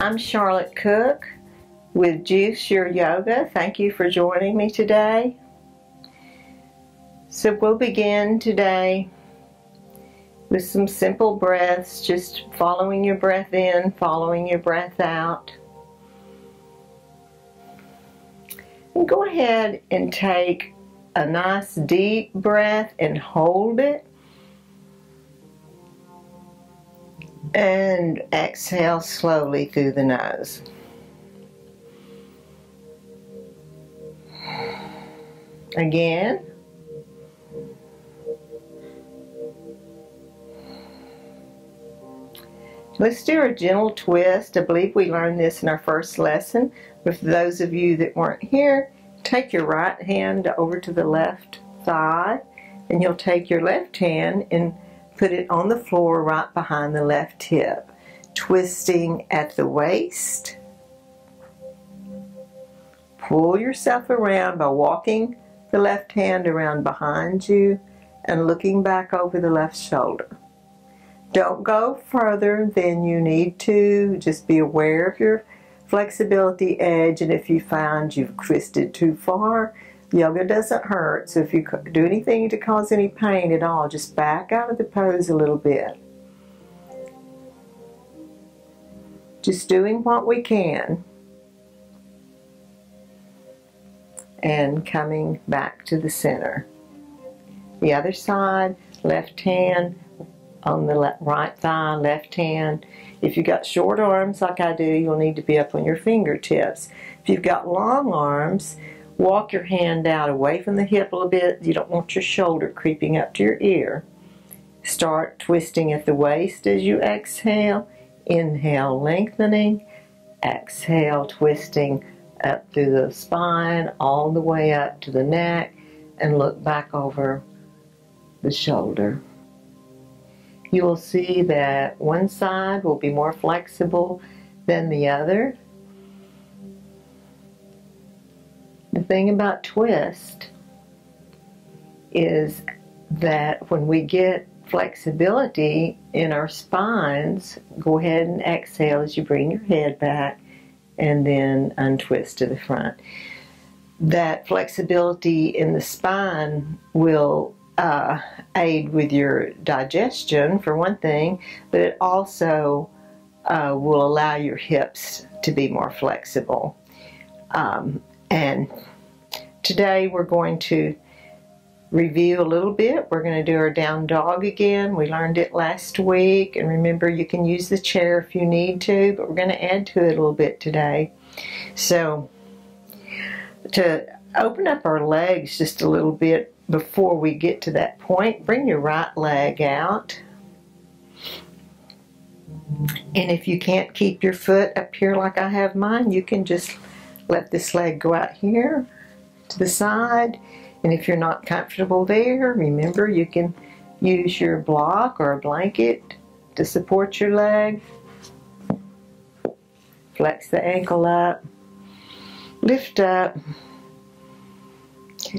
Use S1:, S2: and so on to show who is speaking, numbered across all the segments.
S1: I'm Charlotte Cook with GEUS Your Yoga. Thank you for joining me today. So we'll begin today with some simple breaths, just following your breath in, following your breath out. And go ahead and take a nice deep breath and hold it. And exhale slowly through the nose. Again. Let's do a gentle twist. I believe we learned this in our first lesson. But for those of you that weren't here, take your right hand over to the left thigh, and you'll take your left hand and put it on the floor right behind the left hip, twisting at the waist. Pull yourself around by walking the left hand around behind you and looking back over the left shoulder. Don't go further than you need to. Just be aware of your flexibility edge, and if you find you've twisted too far, yoga doesn't hurt, so if you do anything to cause any pain at all, just back out of the pose a little bit. Just doing what we can. And coming back to the center. The other side, left hand on the right thigh, left hand. If you've got short arms like I do, you'll need to be up on your fingertips. If you've got long arms, walk your hand out away from the hip a little bit. You don't want your shoulder creeping up to your ear. Start twisting at the waist as you exhale. Inhale, lengthening. Exhale, twisting up through the spine, all the way up to the neck, and look back over the shoulder. You will see that one side will be more flexible than the other. The thing about twist is that when we get flexibility in our spines, go ahead and exhale as you bring your head back and then untwist to the front. That flexibility in the spine will aid with your digestion for one thing, but it also will allow your hips to be more flexible. And today we're going to review a little bit. We're going to do our down dog again. We learned it last week, and remember you can use the chair if you need to, but we're going to add to it a little bit today. So to open up our legs just a little bit before we get to that point, bring your right leg out. And if you can't keep your foot up here like I have mine, you can just let this leg go out here to the side. And if you're not comfortable there, remember you can use your block or a blanket to support your leg. Flex the ankle up. Lift up.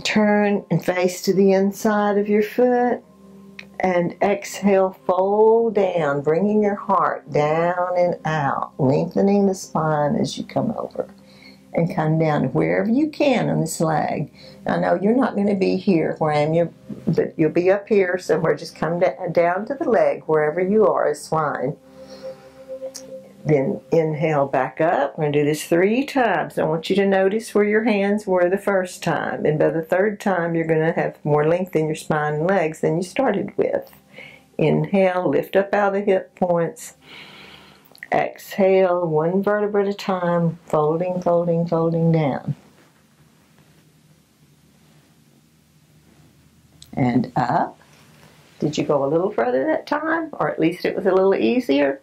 S1: Turn and face to the inside of your foot. And exhale, fold down, bringing your heart down and out, lengthening the spine as you come over. And come down wherever you can on this leg. I know you're not going to be here where I am, but you'll be up here somewhere. Just come down to the leg, wherever you are is fine. Then inhale back up. We're going to do this 3 times. I want you to notice where your hands were the first time. And by the 3rd time, you're going to have more length in your spine and legs than you started with. Inhale, lift up out of the hip points. Exhale, 1 vertebra at a time, folding, folding, folding down. And up. Did you go a little further that time? Or at least it was a little easier?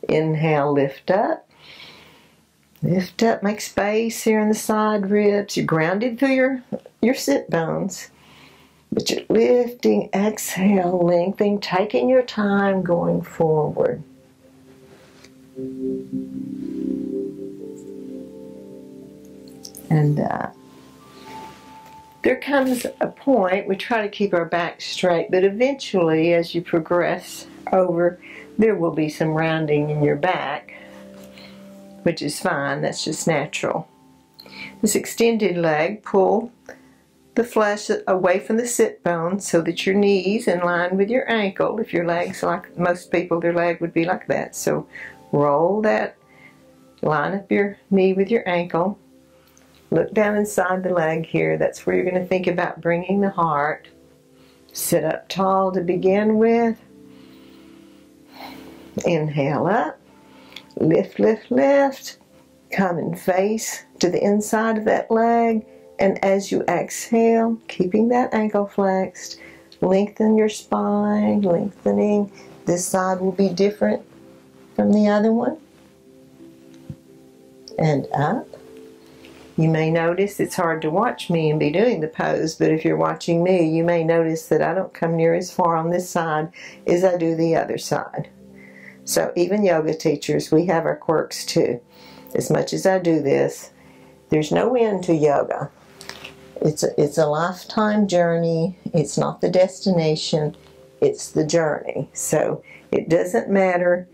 S1: Inhale, lift up. Lift up, make space here in the side ribs. You're grounded through your sit bones. But you're lifting, exhale, lengthening, taking your time going forward. And there comes a point, we try to keep our back straight, but eventually as you progress over, there will be some rounding in your back. which is fine. That's just natural. This extended leg, pull the flesh away from the sit bone so that your knees in line with your ankle. If your leg's like most people, their leg would be like that. So roll that, line up your knee with your ankle. Look down inside the leg here. That's where you're going to think about bringing the heart. Sit up tall to begin with. Inhale up. Lift, lift, lift. Come and face to the inside of that leg. And as you exhale, keeping that ankle flexed, lengthen your spine, lengthening. This side will be different from the other one. And up. You may notice it's hard to watch me and be doing the pose, but if you're watching me, you may notice that I don't come near as far on this side as I do the other side. So even yoga teachers, we have our quirks too. As much as I do this, there's no end to yoga. It's a lifetime journey. It's not the destination, it's the journey. So it doesn't matter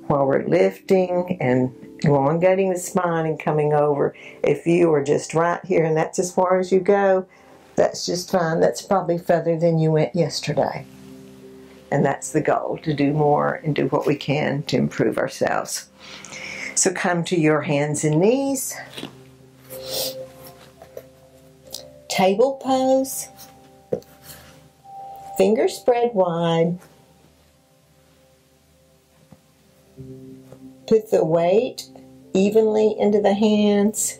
S1: while we're lifting and elongating the spine and coming over. If you are just right here and that's as far as you go, that's just fine. That's probably further than you went yesterday. And that's the goal, to do more and do what we can to improve ourselves. So come to your hands and knees. Table pose. Fingers spread wide. Put the weight evenly into the hands.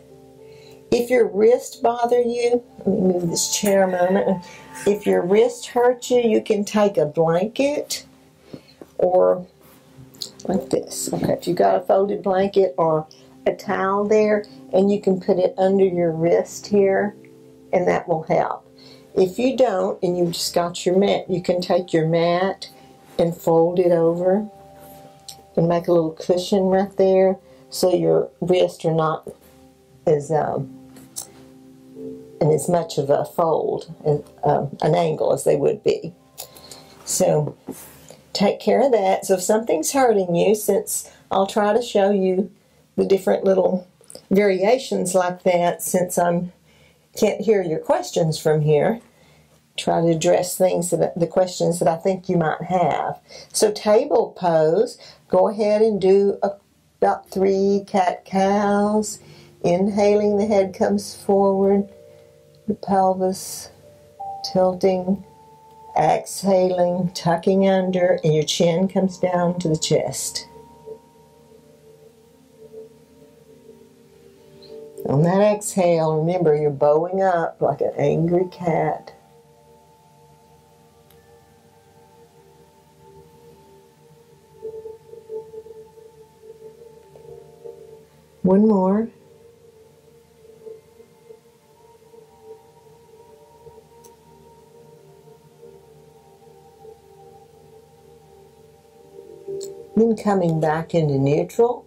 S1: If your wrist bother you, let me move this chair a moment. If your wrist hurts you, you can take a blanket or like this. Okay, if you've got a folded blanket or a towel there, and you can put it under your wrist here, and that will help. If you don't, and you've just got your mat, you can take your mat and fold it over and make a little cushion right there so your wrists are not as in as much of a fold, an angle as they would be. So take care of that. So if something's hurting you, since I'll try to show you the different little variations like that, since I can't hear your questions from here, try to address things the questions that I think you might have. So table pose, go ahead and do about 3 cat-cows. Inhaling, the head comes forward, the pelvis tilting. Exhaling, tucking under, and your chin comes down to the chest. On that exhale, remember you're bowing up like an angry cat. One more. Then coming back into neutral,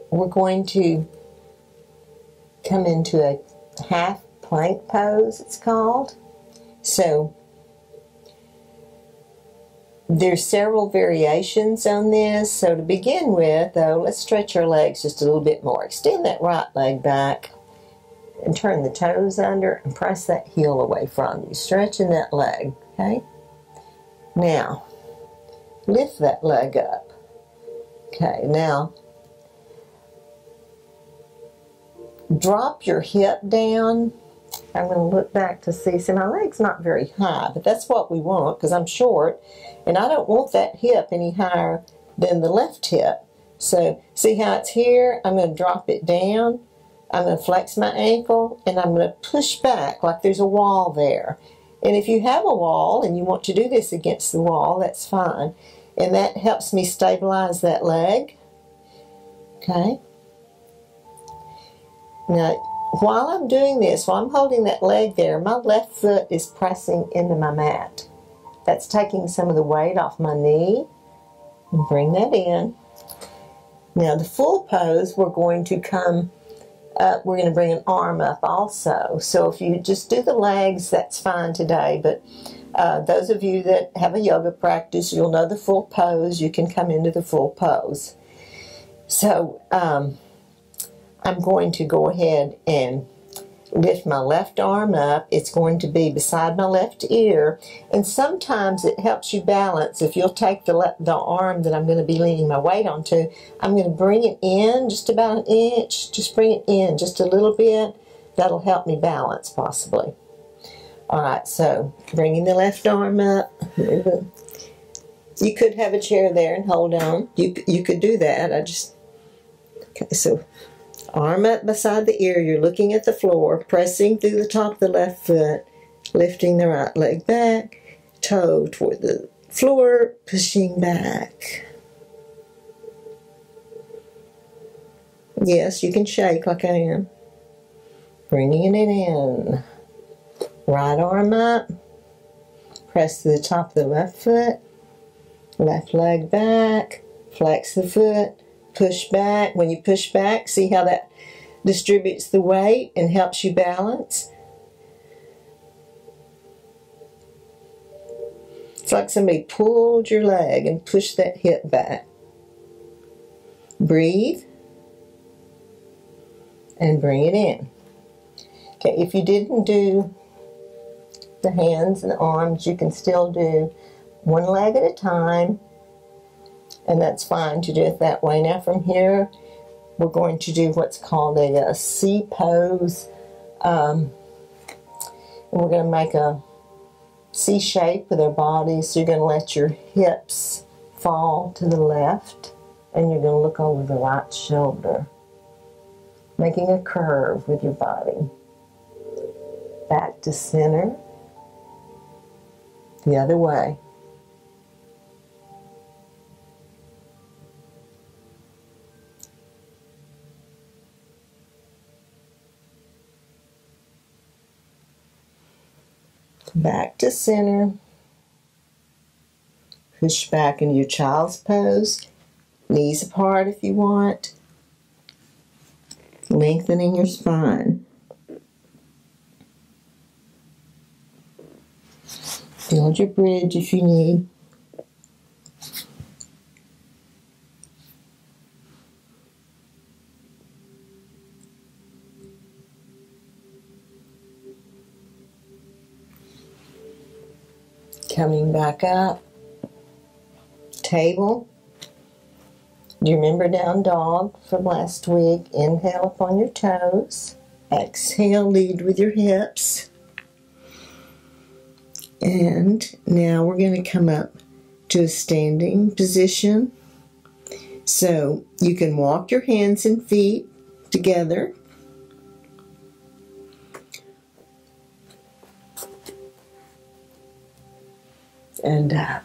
S1: we're going to come into a half plank pose, it's called. So there's several variations on this. So to begin with, though, let's stretch our legs just a little bit more. Extend that right leg back and turn the toes under and press that heel away from you, stretching that leg, okay? Now, lift that leg up. Okay, now, drop your hip down. I'm going to look back to see my leg's not very high, but that's what we want because I'm short, and I don't want that hip any higher than the left hip. So, see how it's here? I'm going to drop it down. I'm going to flex my ankle, and I'm going to push back like there's a wall there. And if you have a wall and you want to do this against the wall, that's fine. And that helps me stabilize that leg. Okay. Now, while I'm doing this, while I'm holding that leg there, my left foot is pressing into my mat. That's taking some of the weight off my knee. Bring that in. Now, the full pose, we're going to come up, we're going to bring an arm up also. So if you just do the legs, that's fine today, but Those of you that have a yoga practice, you'll know the full pose. You can come into the full pose. So I'm going to go ahead and lift my left arm up. It's going to be beside my left ear, and sometimes it helps you balance. If you'll take the arm that I'm going to be leaning my weight onto, I'm going to bring it in just about an inch. Just bring it in just a little bit. That'll help me balance possibly. Alright, so bringing the left arm up. You could have a chair there and hold on. You could do that. Okay, so arm up beside the ear, you're looking at the floor, pressing through the top of the left foot, lifting the right leg back, toe toward the floor, pushing back. Yes, you can shake like I am. Bringing it in. Right arm up, press to the top of the left foot, left leg back, flex the foot, push back. When you push back, see how that distributes the weight and helps you balance? It's like somebody pulled your leg and pushed that hip back. Breathe and bring it in. Okay, if you didn't do the hands and the arms, you can still do one leg at a time. And that's fine to do it that way. Now from here, we're going to do what's called a C pose. And we're going to make a C shape with our bodies. So you're going to let your hips fall to the left. And you're going to look over the right shoulder. Making a curve with your body. Back to center. The other way. Back to center. Push back into your child's pose. Knees apart if you want. Lengthening your spine. Build your bridge if you need. Coming back up. Table. Do you remember down dog from last week? Inhale upon your toes. Exhale, lead with your hips. And now we're going to come up to a standing position. So you can walk your hands and feet together. And up.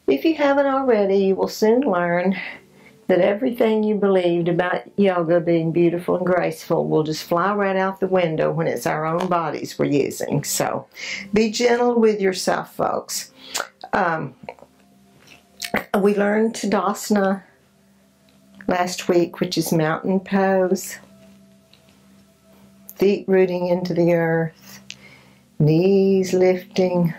S1: If you haven't already, you will soon learn that everything you believed about yoga being beautiful and graceful will just fly right out the window when it's our own bodies we're using. So be gentle with yourself, folks. We learned Tadasana last week, which is mountain pose. Feet rooting into the earth. Knees lifting.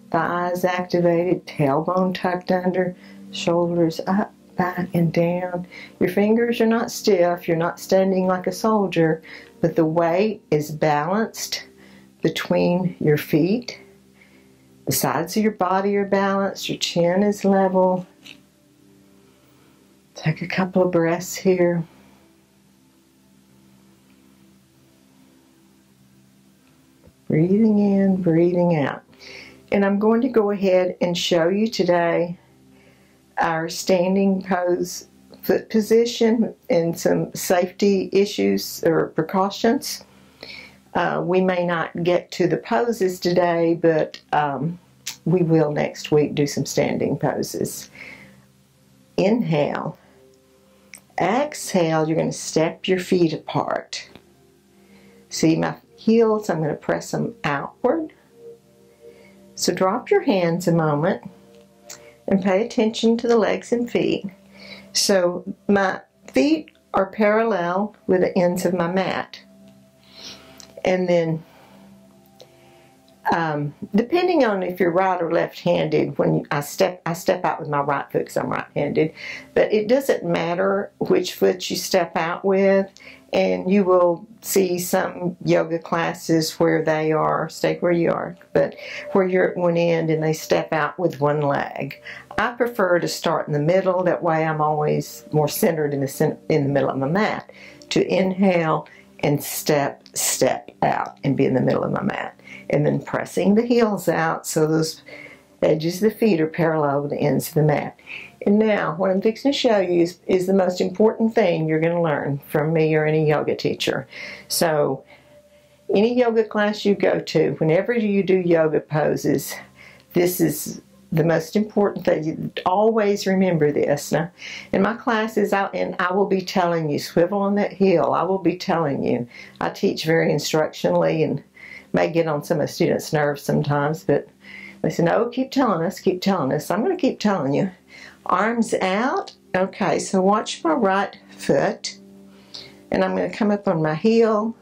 S1: Thighs activated. Tailbone tucked under. Shoulders up, back, and down. Your fingers are not stiff. You're not standing like a soldier. But the weight is balanced between your feet. The sides of your body are balanced. Your chin is level. Take a couple of breaths here. Breathing in, breathing out. And I'm going to go ahead and show you today our standing pose foot position and some safety issues or precautions. We may not get to the poses today, but we will next week do some standing poses. Inhale. Exhale, you're going to step your feet apart. See my heels, I'm going to press them outward. So drop your hands a moment and pay attention to the legs and feet. So my feet are parallel with the ends of my mat. And then depending on if you're right or left-handed, when I step out with my right foot because I'm right-handed, but it doesn't matter which foot you step out with, and you will see some yoga classes where they are, stay where you are, but where you're at one end and they step out with one leg. I prefer to start in the middle, that way I'm always more centered in the middle of my mat, to inhale and step out and be in the middle of my mat. And then pressing the heels out so those edges of the feet are parallel with the ends of the mat. And now, what I'm fixing to show you is the most important thing you're going to learn from me or any yoga teacher. So, any yoga class you go to, whenever you do yoga poses, this is the most important thing. You always remember this. Now, in my classes, I will be telling you, swivel on that heel. I will be telling you. I teach very instructionally and may get on some of the students' nerves sometimes, but they say, no, keep telling us, keep telling us. I'm going to keep telling you. Arms out. Okay, so watch my right foot, and I'm going to come up on my heel,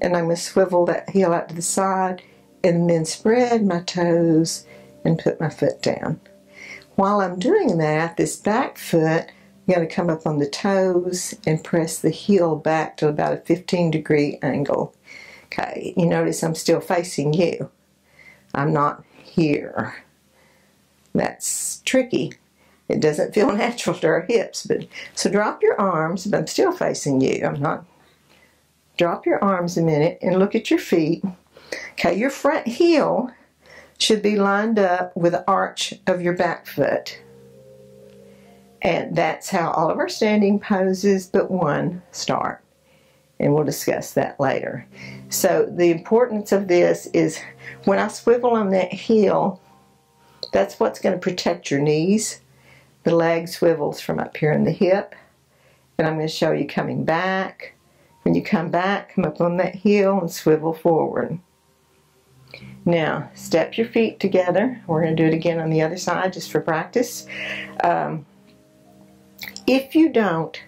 S1: and I'm going to swivel that heel out to the side, and then spread my toes and put my foot down. While I'm doing that, this back foot, I'm going to come up on the toes and press the heel back to about a 15-degree angle. Okay, you notice I'm still facing you. I'm not here. That's tricky. It doesn't feel natural to our hips, but so drop your arms, but I'm still facing you. I'm not. Drop your arms a minute and look at your feet. Okay, your front heel should be lined up with the arch of your back foot. And that's how all of our standing poses but one start. And we'll discuss that later. So the importance of this is when I swivel on that heel, that's what's going to protect your knees. The leg swivels from up here in the hip. And I'm going to show you coming back. When you come back, come up on that heel and swivel forward. Now, step your feet together. We're going to do it again on the other side just for practice. If you don't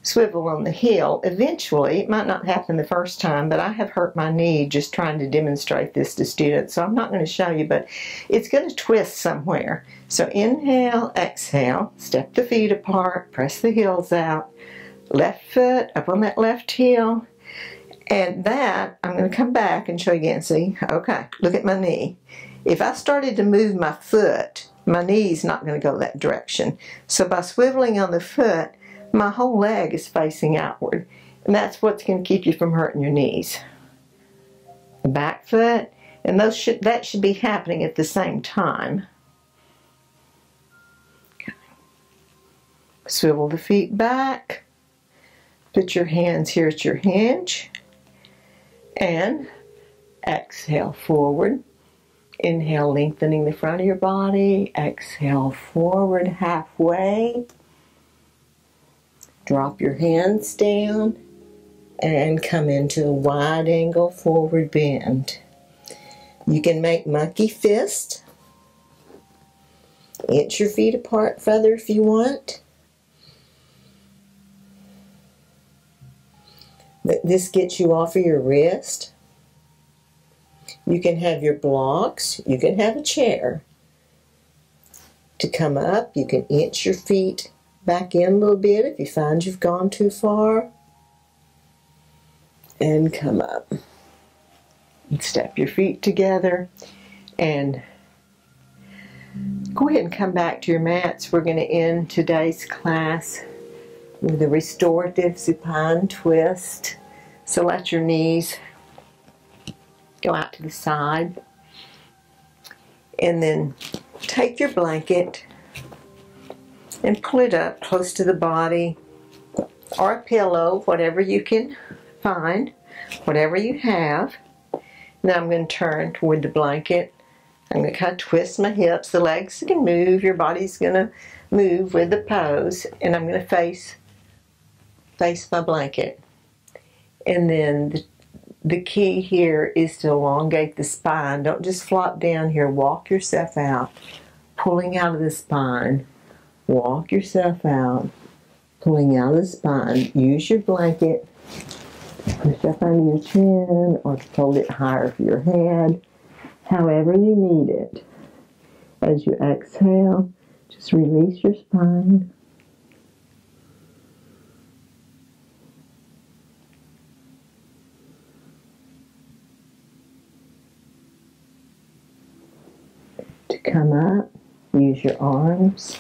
S1: swivel on the heel, eventually, it might not happen the first time, but I have hurt my knee just trying to demonstrate this to students, so I'm not going to show you, but it's going to twist somewhere. So inhale, exhale, step the feet apart, press the heels out, left foot up on that left heel, and that, I'm going to come back and show you again. See, okay, look at my knee. If I started to move my foot, my knee's not going to go that direction. So by swiveling on the foot, my whole leg is facing outward. And that's what's going to keep you from hurting your knees. The back foot, and that should be happening at the same time. Okay. Swivel the feet back. Put your hands here at your hinge. And exhale forward. Inhale, lengthening the front of your body. Exhale forward halfway. Drop your hands down and come into a wide angle forward bend. You can make monkey fist. Inch your feet apart further if you want. This gets you off of your wrist. You can have your blocks. You can have a chair. To come up, you can inch your feet back in a little bit if you find you've gone too far. And come up. And step your feet together. And go ahead and come back to your mats. We're going to end today's class with a restorative supine twist. So let your knees go out to the side. And then take your blanket and pull it up close to the body, or a pillow, whatever you can find, whatever you have. Now I'm going to turn toward the blanket. I'm going to kind of twist my hips. The legs can move. Your body's going to move with the pose. And I'm going to face my blanket. And then the key here is to elongate the spine. Don't just flop down here. Walk yourself out, pulling out of the spine. Walk yourself out, pulling out the spine. Use your blanket, push up under your chin, or to hold it higher for your head, however you need it. As you exhale, just release your spine. To come up, use your arms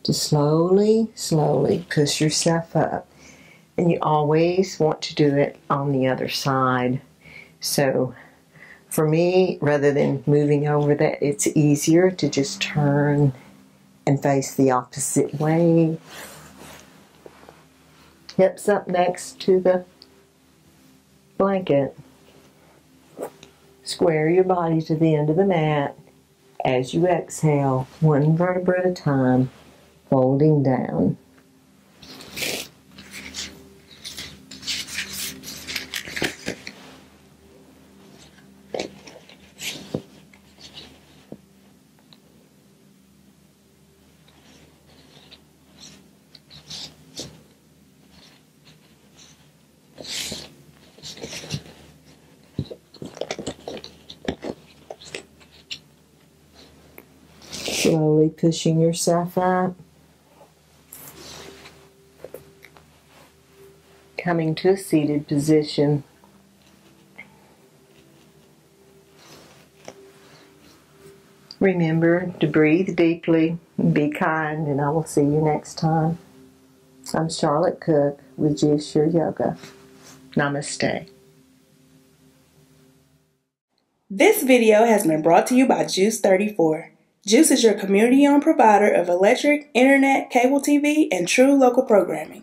S1: to slowly push yourself up. And you always want to do it on the other side. So for me, rather than moving over that, it's easier to just turn and face the opposite way. Hips up next to the blanket. Square your body to the end of the mat. As you exhale, one vertebra at a time, folding down. Slowly pushing yourself up. Coming to a seated position. Remember to breathe deeply, be kind, and I will see you next time. I'm Charlotte Cook with GEUS Yoga. Namaste.
S2: This video has been brought to you by GEUS 34. GEUS is your community-owned provider of electric, internet, cable TV, and true local programming.